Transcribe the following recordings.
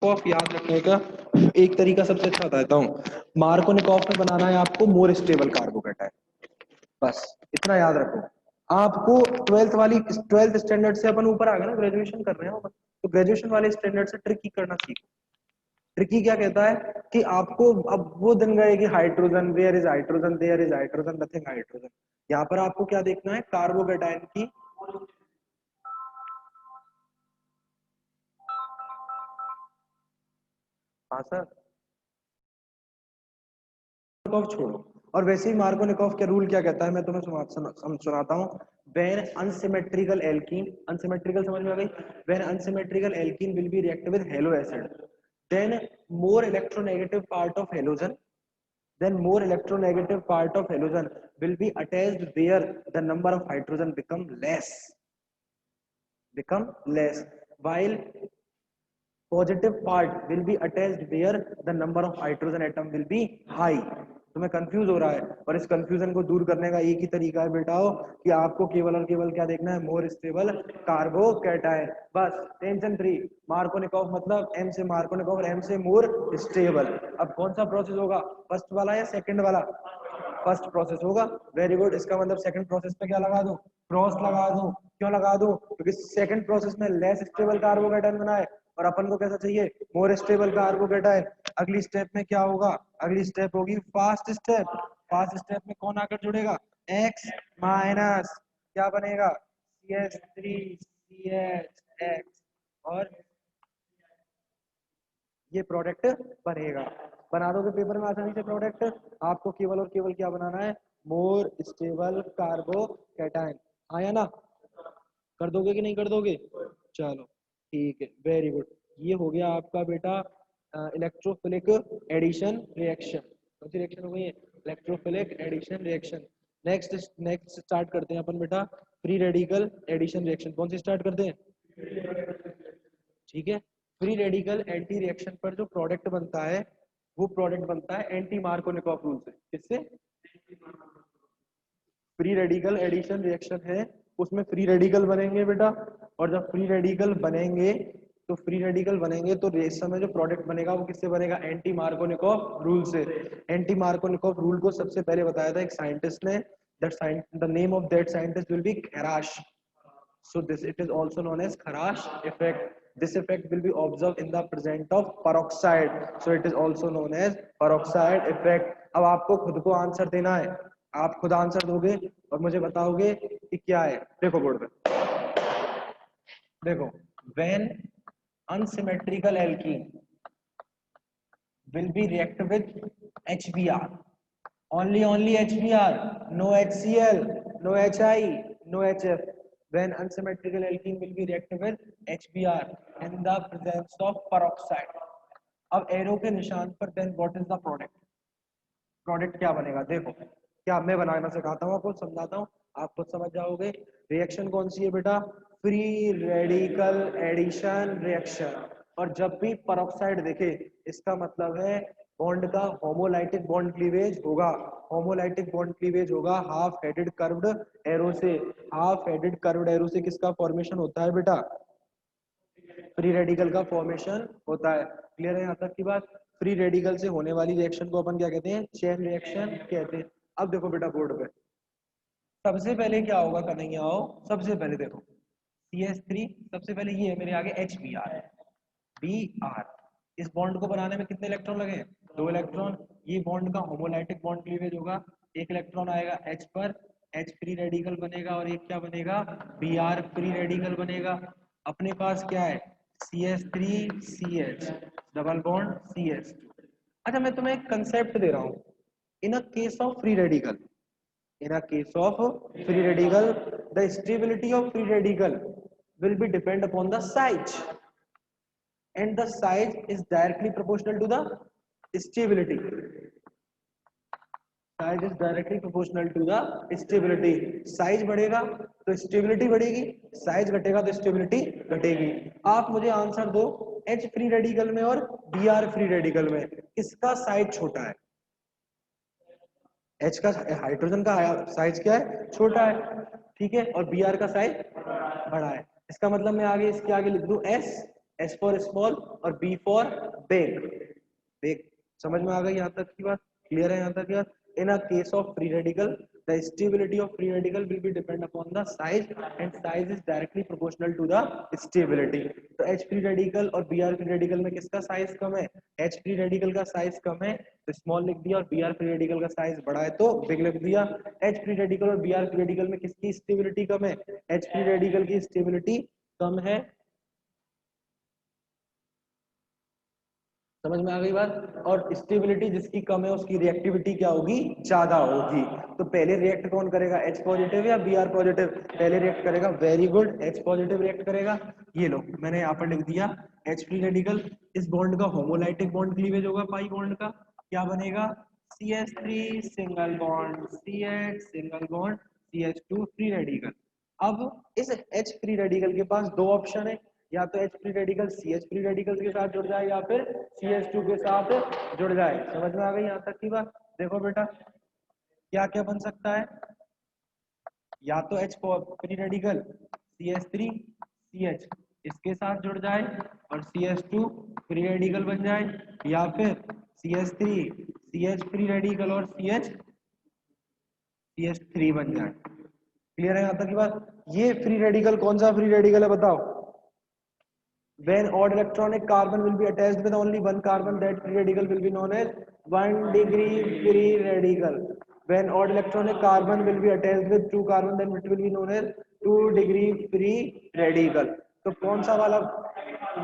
निकोफ याद रखने का एक तरीका सबसे अच्छा बताता हूँ। मार्कोनिकोफ में बनाना है आपको मोर स्टेबल कार्बोकेटाइन, बस इतना याद रखो। आपको ट्वेल्थ स्टैंडर्ड से अपन ऊपर आ गए ना, ग्रेजुएशन कर रहे हो तो ग्रेजुएशन वाले स्टैंडर्ड से ट्रिकी करना सीखो। ट्रिकी क्या कहता है कि आपको अब वो दिन गए कि hydrogen, where is hydrogen, there is hydrogen, nothing hydrogen. यहाँ पर आपको क्या देखना है, कार्बोकेटाइन की। हाँ सर, छोड़ो। और वैसे ही मार्कोनिकोव के रूल क्या कहता है, मैं तुम्हें सुनाता हूँ। वेन अनसिमेट्रिकल एल्कीन, अनसिमेट्रिकल समझ में आ गई? When unsymmetrical alkene will be react with halo acid, then more electronegative part of halogen, then more electronegative part of halogen will be attached where the number of hydrogen become less, while positive part will be attached where the number of hydrogen atom will be high। तुम्हें confuse हो रहा है, और इस confusion को दूर करने का एक ही तरीका है बेटाओ कि आपको केवल और केवल क्या देखना है, मोर स्टेबल कार्बोकैटायन, बस टेंशन फ्री। मार्कोनिकोव मतलब एम से मार्कोनिकोव और एम से मोर स्टेबल। अब कौन सा प्रोसेस होगा, फर्स्ट वाला या सेकंड वाला? फर्स्ट प्रोसेस होगा। वेरी गुड, इसका मतलब सेकंड प्रोसेस पे क्या लगा दूं, क्रॉस लगा दूं। क्यों लगा दूं? क्योंकि सेकंड प्रोसेस में लेस स्टेबल कार्बोकेटायन बना है और अपन को कैसा चाहिए, मोर स्टेबल कार्बोकेटायन। अगली स्टेप में क्या होगा, अगली स्टेप होगी फास्ट स्टेप। फास्ट स्टेप में कौन आकर जुड़ेगा, एक्स माइनस क्या बनेगा, CH3CHX, और ये प्रोडक्ट बनेगा। बना दोगे पेपर में आसानी से प्रोडक्ट। आपको केवल और केवल क्या बनाना है, मोर स्टेबल कार्बोकैटायन। आया ना? कर दोगे कि नहीं कर दोगे? चलो ठीक है, वेरी गुड। ये हो गया आपका बेटा इलेक्ट्रोफिलिक एडिशन रिएक्शन। कौन सी रिएक्शन हो गई है, electrophilic addition reaction. Next next start करते हैं अपन बेटा फ्री रेडिकल एडिशन रिएक्शन। कौन सी स्टार्ट करते हैं? ठीक है, फ्री रेडिकल एंटी रिएक्शन पर जो प्रोडक्ट बनता है वो प्रोडक्ट बनता है एंटी मार्कोनिकोव रूल से। किससे? फ्री रेडिकल एडिशन रिएक्शन है, उसमें फ्री रेडिकल बनेंगे बेटा, और जब फ्री रेडिकल बनेंगे तो फ्री रेडिकल बनेंगे तो रिएक्शन में जो प्रोडक्ट बनेगा वो किससे बनेगा, एंटी मार्कोनिकोव रूल से। एंटी मार्कोनिकोव रूल को सबसे पहले बताया था एक साइंटिस्ट ने, the name of that scientist will be खराश। So this it is also known as Kharash effect. This effect will be observed in the presence of peroxide. So it is also known as peroxide effect. अब आपको खुद को answer देना है, आप खुद answer दोगे और मुझे बताओगे कि क्या है। देखो बोर्ड पे, देखो, when unsymmetrical alkene will be react with HBr, only HBr, no HCl, no HI, no HF. When unsymmetrical alkene will be reacted with HBr in the presence of peroxide. अब एरो के निशान पर then what is the product, product क्या बनेगा? देखो, क्या मैं बनाना सिखाता हूँ आपको, समझाता हूँ, आप खुद समझ जाओगे। रिएक्शन कौन सी है बेटा, फ्री रेडिकल एडिशन रिएक्शन। और जब भी पेरोक्साइड देखे इसका मतलब है बॉन्ड का होमोलाइटिक बॉन्ड क्लीवेज होगा। होमोलाइटिक बॉन्ड क्लीवेज होगा हाफ हेडेड कर्व्ड एरो से। हाफ हेडेड कर्व्ड एरो से किसका फॉर्मेशन होता है बेटा, फ्री रेडिकल का फॉर्मेशन होता है। क्लियर है यहाँ तक की बात? फ्री रेडिकल से होने वाली रिएक्शन को अपन क्या कहते हैं, चेन रिएक्शन कहते हैं। अब देखो बेटा बोर्ड पे, सबसे पहले क्या होगा कन्हैया, आओ सबसे पहले देखो CH3, सबसे पहले ये है मेरे आगे HBr। इस बॉन्ड को बनाने में कितने इलेक्ट्रॉन लगे, 2 इलेक्ट्रॉन। ये बॉन्ड का होमोलाइटिक बॉन्ड क्लीवेज होगा, एक इलेक्ट्रॉन आएगा H पर, H फ्री रेडिकल बनेगा, और एक क्या बनेगा, Br फ्री रेडिकल बनेगा। अपने पास क्या है, CH3CH डबल बॉन्ड CH2। अच्छा मैं तुम्हें एक कंसेप्ट दे रहा हूँ, in a case of free radical, in a case of free radical, the stability of free radical will be depend upon the size, and the size is directly proportional to the stability. Size is directly proportional to the stability. Size बढ़ेगा तो stability बढ़ेगी, size घटेगा तो stability घटेगी। आप मुझे answer दो, H free radical में और Br फ्री रेडिकल में किसका साइज छोटा है? H का हाइड्रोजन का साइज क्या है, छोटा है, ठीक है, और Br का साइज बड़ा है। इसका मतलब मैं आगे इसके आगे लिख दूं S फॉर स्मॉल और B फॉर बिग। बिग समझ में आ गई यहाँ तक की बात, क्लियर है यहाँ तक की बात। In a case of free radical the stability of free radical will be depend upon the size and size is directly proportional to the stability। तो H free radical और Br free radical में किसका size कम है, H free radical का size कम है तो small लिख दिया, और Br free radical का साइज बड़ा है तो बिग लिख दिया। H free radical और Br free radical में किसकी स्टेबिलिटी कम है, H free radical की स्टेबिलिटी कम है। समझ में आ गई बात। और स्टेबिलिटी जिसकी कम है उसकी रिएक्टिविटी क्या होगी, ज्यादा होगी। तो पहले रिएक्ट कौन करेगा, H पॉजिटिव या Br पॉजिटिव, पहले रिएक्ट करेगा, very good, H positive react करेगा। ये लो मैंने यहाँ पर लिख दिया H फ्री रेडिकल, इस बॉन्ड का होमोलाइटिक बॉन्ड क्लीवेज होगा पाई बॉन्ड का, क्या बनेगा CH3 single bond CH single bond CH2 free radical. अब इस H फ्री रेडिकल के पास दो ऑप्शन है, या तो H free radical CH free radical के साथ जुड़ जाए या फिर CH2 के साथ जुड़ जाए। समझ में आ गई यहाँ तक की बात। देखो बेटा क्या क्या बन सकता है, या तो H free radical CH3 CH इसके साथ जुड़ जाए और CH2 फ्री रेडिकल बन जाए, या फिर CH3 CH फ्री रेडिकल और CH3 बन जाए। क्लियर है यहाँ तक की बात। ये फ्री रेडिकल कौन सा फ्री रेडिकल है बताओ, when odd electronic carbon will be attached with only one carbon, that free radical will be known as 1 degree free radical। when odd electronic carbon will be attached with two carbon, then it will be known as 2 degree free radical। तो कौन सा वाला,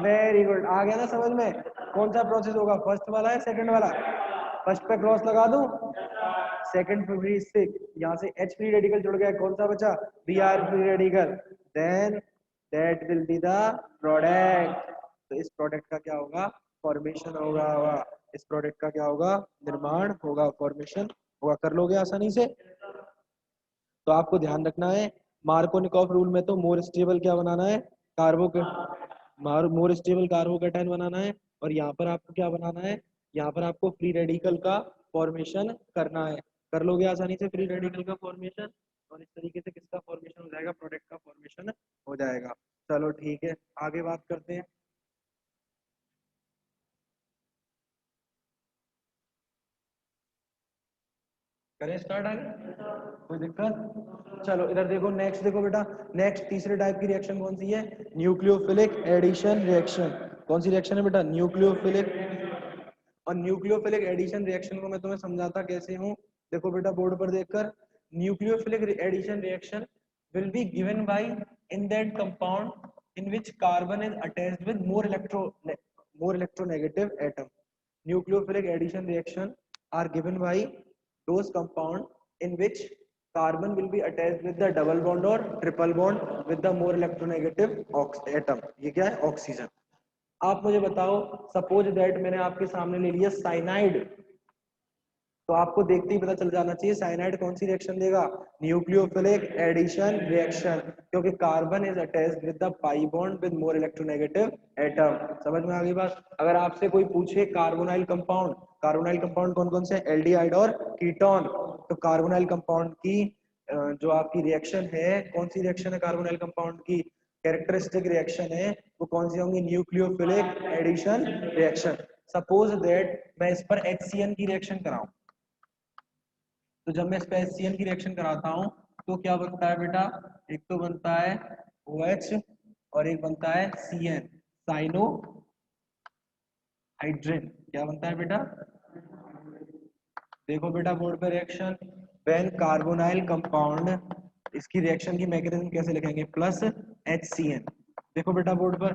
very good, आ गया ना समझ में, कौन सा प्रोसेस होगा, फर्स्ट वाला है सेकंड वाला, फर्स्ट पे क्रॉस लगा दूं, सेकंड पे भी इससे यहाँ से H फ्री रेडिकल जुड़ गया, कौन सा बचा, Br free radical, then that will be the product. तो इस प्रोडक्ट का क्या होगा, फॉर्मेशन होगा, इस प्रोडक्ट का क्या होगा, निर्माण होगा, फॉर्मेशन होगा। कर लोगे आसानी से। तो आपको ध्यान रखना है मार्कोनिकॉफ रूल में तो मोर स्टेबल क्या बनाना है, कार्बो मोर स्टेबल कार्बोकेटाइन बनाना है, और यहाँ पर आपको क्या बनाना है, यहाँ पर आपको फ्री रेडिकल का फॉर्मेशन करना है। कर लोगे आसानी से फ्री रेडिकल का फॉर्मेशन, और इस तरीके से किसका फॉर्मेशन हो जाएगा, प्रोडक्ट का फॉर्मेशन हो जाएगा। चलो ठीक है, आगे बात करते हैं। करें स्टार्ट आगे, कोई दिक्कत। चलो इधर देखो, नेक्स्ट देखो बेटा, नेक्स्ट तीसरे टाइप की रिएक्शन कौन सी है, न्यूक्लियोफिलिक एडिशन रिएक्शन। कौन सी रिएक्शन है बेटा, न्यूक्लियोफिलिक। और न्यूक्लियोफिलिक एडिशन रिएक्शन को मैं तुम्हें समझाता कैसे हूँ, देखो बेटा बोर्ड पर देखकर, nucleophilic addition reaction will be given by in that compound in which carbon is attached with more electronegative atom। nucleophilic addition reaction are given by those compound in which carbon will be attached with the double bond or triple bond with the more electronegative atom। ये क्या है, oxygen. आप मुझे बताओ, suppose that मैंने आपके सामने ले लिया साइनाइड, तो आपको देखते ही पता चल जाना चाहिए साइनाइड कौन सी रिएक्शन देगा, न्यूक्लियोफिलिक एडिशन रिएक्शन, क्योंकि carbon is attached with the pi bond with more electronegative atom. समझ में आ गई बात। अगर आपसे कोई पूछे कार्बोनाइल कंपाउंड कौन कौन से, एल्डिहाइड और कीटोन, तो कार्बोनाइल कंपाउंड की जो आपकी रिएक्शन है, कौन सी रिएक्शन है कार्बोनाइल कंपाउंड की, कैरेक्टरिस्टिक रिएक्शन है, वो कौन सी होंगी, nucleophilic addition reaction. Suppose that मैं इस पर HCN की रिएक्शन कराऊं, तो जब मैं इस पे HCN की रिएक्शन कराता हूं तो क्या बनता है बेटा, एक तो बनता है OH और एक बनता है CN, साइनो हाइड्रेन। क्या बनता है बेटा, देखो बेटा बोर्ड पे रिएक्शन, व्हेन कार्बोनाइल कंपाउंड, इसकी रिएक्शन की मैकेनिज्म कैसे लिखेंगे, प्लस HCN। देखो बेटा बोर्ड पर,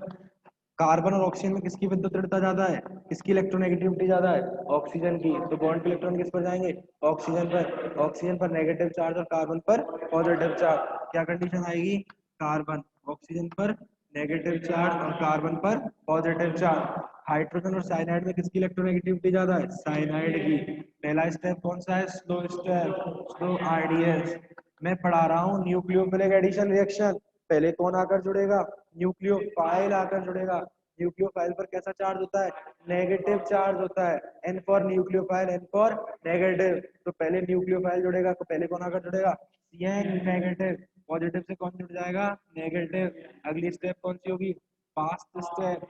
कार्बन और ऑक्सीजन में किसकी विद्युत ज्यादा है, किसकी इलेक्ट्रोनेगेटिविटी ज्यादा है, ऑक्सीजन की। तो बॉन्ड के इलेक्ट्रॉन किस पर जाएंगे, ऑक्सीजन पर नेगेटिव चार्ज और कार्बन पर पॉजिटिव चार्ज। क्या कंडीशन आएगी, कार्बन ऑक्सीजन पर नेगेटिव चार्ज और कार्बन पर पॉजिटिव चार्ज। हाइड्रोजन और साइनाइड में किसकी इलेक्ट्रोनेगेटिविटी ज्यादा है, साइनाइड की। पहला स्टेप कौन सा है, स्लो स्टेप, स्लो आरडीएस। मैं पढ़ा रहा हूँ न्यूक्लियोफिलिक एडिशन रिएक्शन, पहले कौन आकर जुड़ेगा, न्यूक्लियोफाइल आकर जुड़ेगा। न्यूक्लियोफाइल पर कैसा चार्ज होता है? नेगेटिव चार्ज होता है। N for nucleophile, N for negative. तो पहले न्यूक्लियोफाइल जुड़ेगा, तो पहले कौन आकर जुड़ेगा? CN negative. पॉजिटिव से कौन जुड़ जाएगा? नेगेटिव। अगली स्टेप कौन सी होगी? Fast step.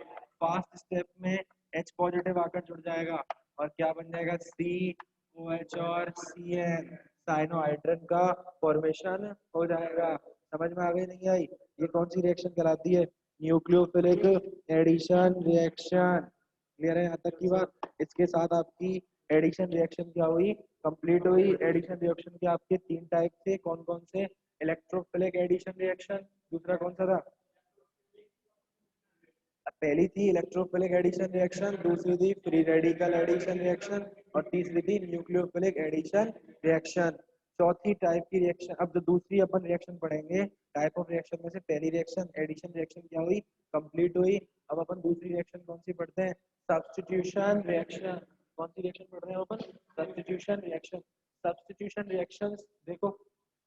फास्ट स्टेप में H पॉजिटिव आकर जुड़ जाएगा और क्या बन जाएगा? COH और CN, साइनोहाइड्रन का फॉर्मेशन हो जाएगा। समझ में आ गई नहीं आई? ये कौन सी रिएक्शन कहलाती है? Nucleophilic addition reaction. क्लियर है यहाँ तक की बात? इसके साथ आपकी एडिशन रिएक्शन क्या हुई? कंप्लीट हुई। एडिशन रिएक्शन के आपके 3 टाइप थे। कौन कौन से? इलेक्ट्रोफिलिक एडिशन रिएक्शन, दूसरा कौन सा था? पहली थी इलेक्ट्रोफिलिक एडिशन रिएक्शन, दूसरी थी फ्री रेडिकल एडिशन रिएक्शन और तीसरी थी न्यूक्लियोफिलिक एडिशन रिएक्शन। चौथी टाइप की रिएक्शन, अब जो दूसरी अपन रिएक्शन पढ़ेंगे टाइप ऑफ रिएक्शन में से पहली रिएक्शन एडिशन रिएक्शन क्या हुई? कंप्लीट हुई। अब अपन दूसरी रिएक्शन कौन सी पढ़ते हैं? Substitution reaction. कौन सी रिएक्शन पढ़ रहे हैं अपन? Substitution reaction. सब्स्टिट्यूशन रिएक्शन देखो,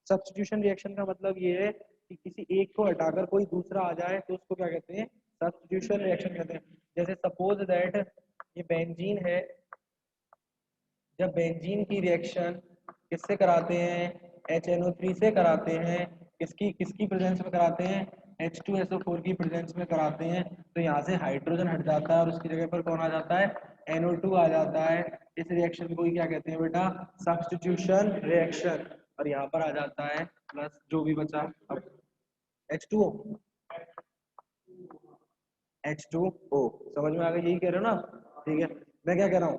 सब्स्टिट्यूशन रिएक्शन का मतलब ये है कि किसी एक को हटाकर कोई दूसरा आ जाए तो उसको क्या कहते हैं? सब्स्टिट्यूशन रिएक्शन कहते हैं। जैसे सपोज दैट ये बेंजीन है, जब बेंजीन की रिएक्शन किससे कराते हैं? HNO3 से कराते हैं। किसकी किसकी प्रेजेंस में कराते हैं? H2SO4 की प्रेजेंस में कराते हैं। तो यहाँ से हाइड्रोजन हट जाता है और उसकी जगह पर कौन आ जाता है? NO2 आ जाता है। इस रिएक्शन को ही क्या कहते हैं बेटा? Substitution reaction. और यहाँ पर आ जाता है प्लस जो भी बचा अब H2O, H2O। समझ में आ गया? यही कह रहे हो ना? ठीक है, मैं क्या कह रहा हूँ?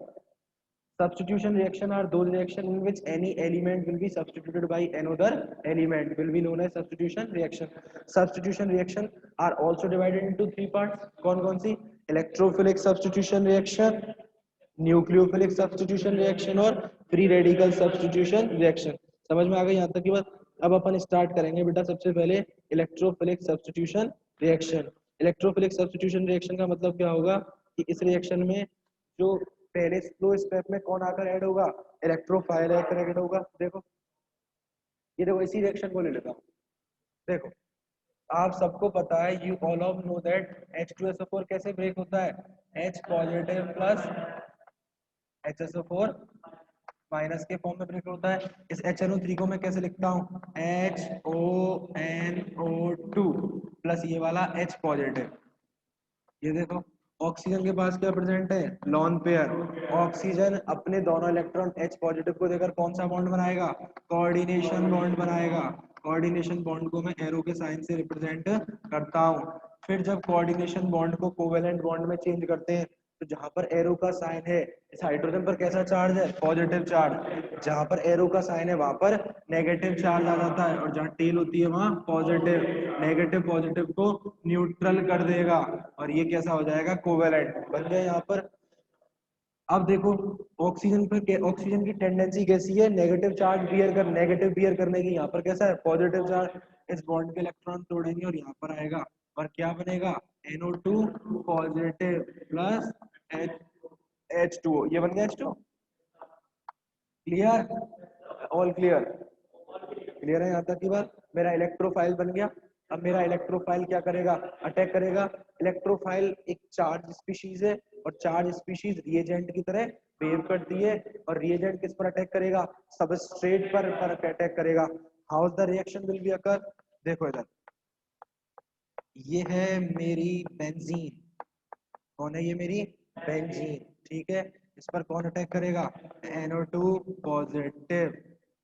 Substitution reaction are those reaction in which any element will be substituted by another element will be known as substitution reaction. Substitution reaction are also divided into 3 parts. कौन कौन सी? Electrophilic substitution reaction, nucleophilic substitution reaction और free radical substitution reaction. समझ में आ गई यहाँ तक की बात? अब अपन स्टार्ट करेंगे बेटा सबसे पहले electrophilic substitution reaction. Electrophilic substitution reaction का मतलब क्या होगा कि इस रिएक्शन में जो पहले स्लो स्टेप में कौन आकर ऐड होगा? इलेक्ट्रोफाइल आकर ऐड होगा। देखो ये देखो, इसी रिएक्शन को ले लेता हूँ। देखो आप सबको पता है, you all of know that H2SO4 कैसे ब्रेक होता है? H positive plus HSO4 minus के फॉर्म में ब्रेक होता है। इस HNO3 को मैं कैसे लिखता हूँ? HONO2 प्लस ये वाला H पॉजिटिव। ये देखो ऑक्सीजन के पास क्या प्रेजेंट है? Lone pair. ऑक्सीजन अपने दोनों इलेक्ट्रॉन H पॉजिटिव को देकर कौन सा बॉन्ड बनाएगा? कोऑर्डिनेशन बॉन्ड बनाएगा। कोऑर्डिनेशन बॉन्ड को मैं एरो के साइन से रिप्रेजेंट करता हूँ। फिर जब कोऑर्डिनेशन बॉन्ड को कोवेलेंट बॉन्ड में चेंज करते हैं तो जहां पर एरो का साइन है, इस हाइड्रोजन पर कैसा चार्ज है? Positive charge. जहां पर एरो का साइन है वहां पर नेगेटिव चार्ज आ जाता है और जहां टेल होती है वहां पॉजिटिव। नेगेटिव पॉजिटिव को न्यूट्रल कर देगा और ये कैसा हो जाएगा? कोवेलेंट बन गया यहाँ पर। अब देखो ऑक्सीजन पर ऑक्सीजन की टेंडेंसी कैसी है? नेगेटिव बियर करने की। यहाँ पर कैसा है? Positive charge. इस बॉन्ड के इलेक्ट्रॉन तोड़ेंगे और यहाँ पर आएगा और क्या बनेगा? NO2 positive plus H2O। ये बन गया H2O। Clear? All clear? Clear है यहाँ तक की बात? मेरा इलेक्ट्रोफाइल बन गया। अब मेरा इलेक्ट्रोफाइल क्या करेगा? अटैक करेगा। इलेक्ट्रोफाइल एक चार्ज स्पीशीज है और चार्ज स्पीशीज रिएजेंट की तरह बिहेव करती है और रिएजेंट किस पर अटैक करेगा? सबस्ट्रेट पर अटैक करेगा। How is the reaction will be occur? देखो इधर, ये है मेरी बेंजीन। कौन है ये? मेरी बेंजीन। ठीक है, इस पर कौन अटैक करेगा? NO2 positive.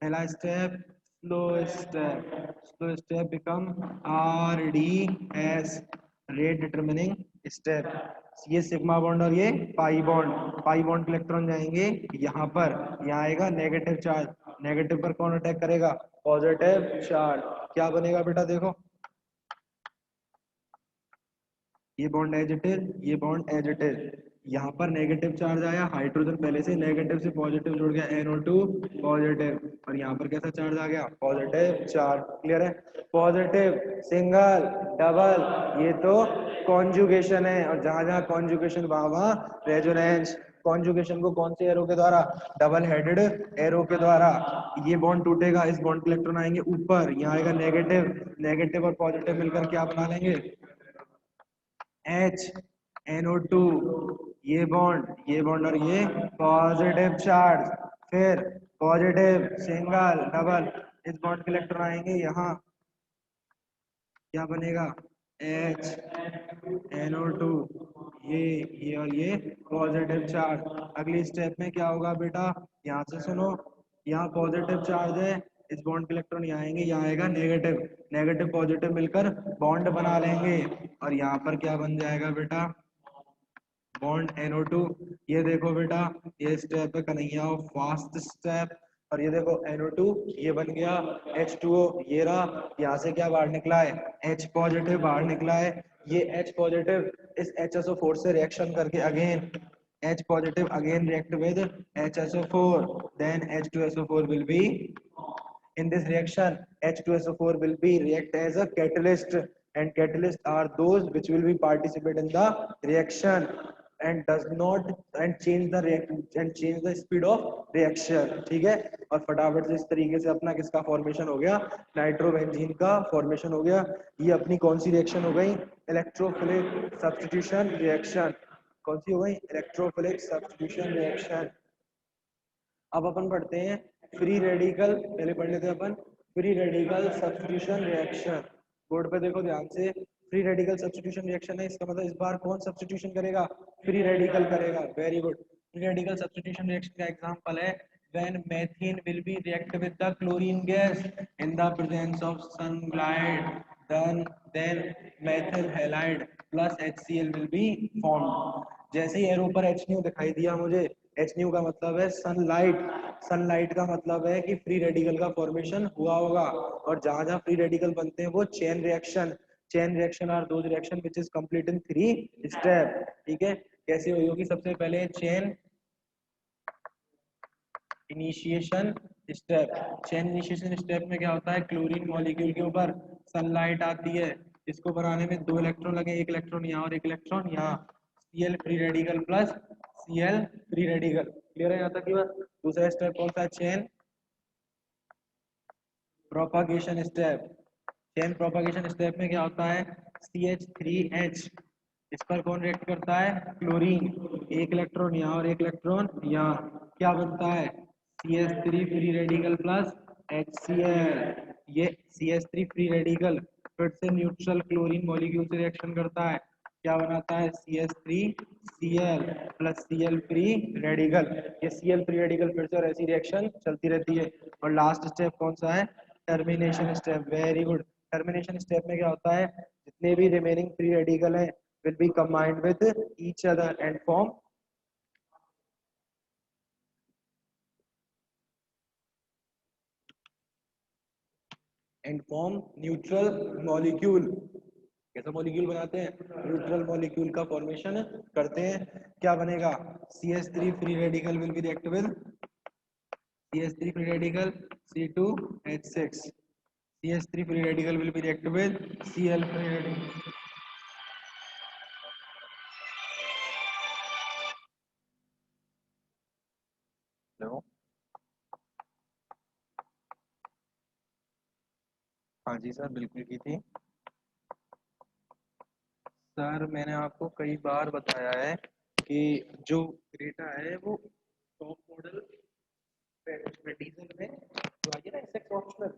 पहला step slow step. Slow step become RDS, rate determining step. ये सिग्मा बॉन्ड और ये पाई बॉन्ड। पाई बॉन्ड के इलेक्ट्रॉन जाएंगे यहाँ पर, यहाँ आएगा नेगेटिव चार्ज। नेगेटिव पर कौन अटैक करेगा? Positive charge. क्या बनेगा बेटा? देखो ये बॉन्ड एज इट इज, ये बॉन्ड एज इट इज। यहाँ पर नेगेटिव चार्ज आया, हाइड्रोजन पहले से नेगेटिव से पॉजिटिव जुड़ गया, NO2 पॉजिटिव और यहाँ पर कैसा चार्ज आ गया? Positive charge. क्लियर है? पॉजिटिव, सिंगल, डबल, ये तो कॉन्जुगेशन है और जहां जहां कॉन्जुगेशन वहां वहां रेजोनेंस। कॉन्जुगेशन को कौन से एरो के द्वारा? डबल हेडेड एरो के द्वारा। ये बॉन्ड टूटेगा, इस बॉन्ड के इलेक्ट्रॉन आएंगे ऊपर, यहाँ आएगा नेगेटिव। नेगेटिव और पॉजिटिव मिलकर क्या बना लेंगे? H। NO2, ये बॉन्ड और ये पॉजिटिव चार्ज, फिर पॉजिटिव सिंगल डबल, इस बॉन्ड के इलेक्ट्रॉन आएंगे यहाँ, क्या बनेगा HNO2, ये और ये पॉजिटिव चार्ज। अगली स्टेप में क्या होगा बेटा, यहाँ से सुनो, यहाँ पॉजिटिव चार्ज है, इस बॉन्ड के इलेक्ट्रॉन यहाँ आएंगे, यहाँ आएगा नेगेटिव, नेगेटिव पॉजिटिव मिलकर बॉन्ड बना लेंगे, और यहाँ पर क्या बन जाएगा बेटा, बॉन्ड NO2। ये देखो बेटा, ये स्टेप है कन्हैया फास्ट स्टेप, और ये देखो NO2 ये बन गया H2O, ये रहा, यहाँ से क्या बाहर निकला है, H पॉजिटिव बाहर निकला है, ये H पॉजिटिव इस HSO4 से रिएक्शन करके again H positive again react with HSO4, then H2SO4 will be in this reaction. H2SO4 will be react as a catalyst, and catalysts are those which will be participate in the reaction and does not and change the react and change the speed of reaction. ठीक है, और फटाफट से इस तरीके से अपना किसका फॉर्मेशन हो गया, नाइट्रोबेंजीन का फॉर्मेशन हो गया। ये अपनी कौन सी रिएक्शन हो गई, इलेक्ट्रोफिलिक सब्स्टिट्यूशन रिएक्शन। कौन सी हो गई, इलेक्ट्रोफिलिक सब्स्टिट्यूशन रिएक्शन। अब अपन पढ़ते हैं फ्री रेडिकल, पहले पढ़ लेते हैं अपन free radical substitution reaction. Board पे देखो ध्यान से, फ्री रेडिकल सब्स्टिट्यूशन रिएक्शन है, इसका मतलब इस बार कौन सब्स्टिट्यूशन करेगा, फ्री रेडिकल करेगा। Very good. Free radical substitution reaction का एग्जांपल है when methane will be react with the chlorine gas in the presence of sunlight, then methyl halide plus HCl will be formed। जैसे ही arrow पर H new दिखाई दिया मुझे, H new का मतलब है सनलाइट, सनलाइट का मतलब है कि फ्री रेडिकल का फॉर्मेशन हुआ होगा, और जहां जहां फ्री रेडिकल बनते हैं वो chain reaction, chain reaction are those reaction which is complete in 3 step. ठीक है, कैसे हुई होगी, सबसे पहले chain initiation step, chain initiation step में क्या होता है, क्लोरीन मॉलिक्यूल के ऊपर सनलाइट आती है, इसको बनाने में 2 इलेक्ट्रॉन लगे, एक इलेक्ट्रॉन यहाँ और एक इलेक्ट्रॉन यहाँ, Cl free radical plus Cl free radical. Clear है यहाँ तक की बात। दूसरा स्टेप कौन सा है, chain propagation step. Chain propagation step में क्या होता है, CH3H, इस पर कौन रिएक्ट करता है, क्लोरीन, एक इलेक्ट्रॉन यहाँ और एक इलेक्ट्रॉन यहाँ, क्या बनता है CH3 free radical plus HCl। ये CH3 फ्री रेडिकल फिर से न्यूट्रल क्लोरीन मॉलिक्यूल से रिएक्शन करता है, क्या बनाता है CH3Cl plus Cl free radical. ये Cl फ्री रेडिकल फिर से और ऐसी रिएक्शन चलती रहती है। और लास्ट स्टेप कौन सा है, termination step. Very good. Termination step में क्या होता है, जितने भी रिमेनिंग फ्री रेडिकल हैं will be combined with each other and form neutral molecule। कैसा मॉलिक्यूल बनाते हैं, न्यूट्रल मॉलिक्यूल का फॉर्मेशन करते हैं। क्या बनेगा, CH3 free radical will be react with CH3 free radical C2H6, CH3 free radical will be react with Cl free radical। Hello, हाँ जी sir, बिल्कुल की थी सर। मैंने आपको कई बार बताया है कि जो क्रेटा है वो टॉप मॉडल डीजल में जो आइए ना एसएक्स ऑप्शनल,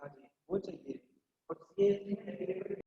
हाँ जी वो चाहिए, और CH3